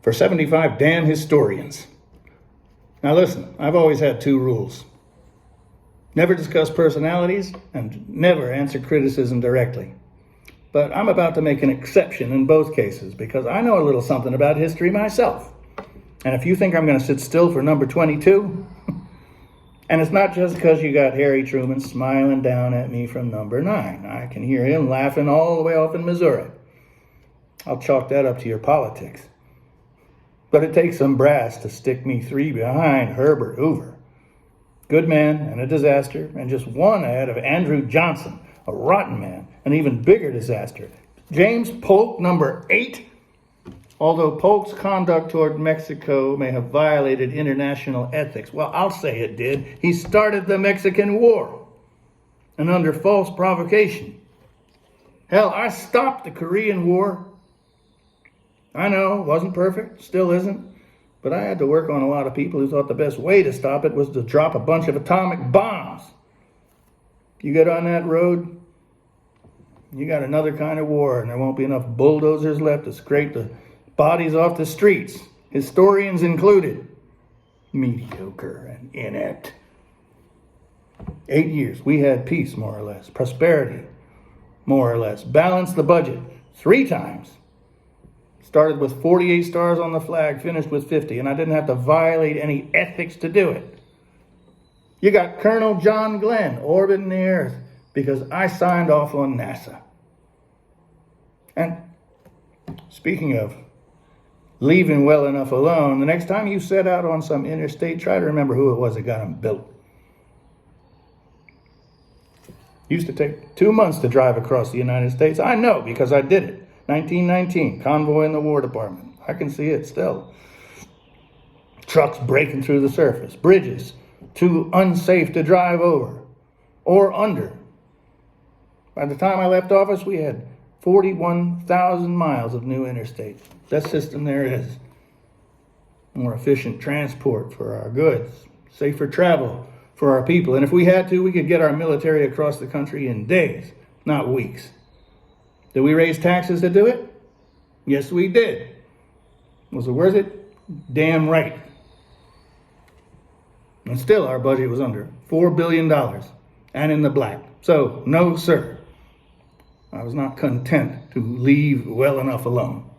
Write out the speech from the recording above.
for 75 damn historians. Now listen, I've always had two rules. Never discuss personalities and never answer criticism directly. But I'm about to make an exception in both cases because I know a little something about history myself. And if you think I'm going to sit still for number 22, and it's not just because you got Harry Truman smiling down at me from number 9. I can hear him laughing all the way off in Missouri. I'll chalk that up to your politics. But it takes some brass to stick me 3 behind Herbert Hoover. Good man and a disaster, and just one ahead of Andrew Johnson, a rotten man, an even bigger disaster. James Polk, number 8. Although Polk's conduct toward Mexico may have violated international ethics, well, I'll say it did. He started the Mexican War, and under false provocation. Hell, I stopped the Korean War. I know, wasn't perfect, still isn't. But I had to work on a lot of people who thought the best way to stop it was to drop a bunch of atomic bombs. You get on that road, you got another kind of war, and there won't be enough bulldozers left to scrape the bodies off the streets, historians included. Mediocre and inept. 8 years, we had peace, more or less, prosperity, more or less, balanced the budget 3 times. Started with 48 stars on the flag, finished with 50, and I didn't have to violate any ethics to do it. You got Colonel John Glenn orbiting the earth because I signed off on NASA. And speaking of leaving well enough alone, the next time you set out on some interstate, try to remember who it was that got them built. Used to take 2 months to drive across the United States. I know because I did it. 1919, convoy in the War Department. I can see it still. Trucks breaking through the surface. Bridges too unsafe to drive over or under. By the time I left office, we had 41,000 miles of new interstate. Best system there is. More efficient transport for our goods. Safer travel for our people. And if we had to, we could get our military across the country in days, not weeks. Did we raise taxes to do it? Yes, we did. Was it worth it? Damn right. And still, our budget was under $4 billion and in the black. So, no, sir. I was not content to leave well enough alone.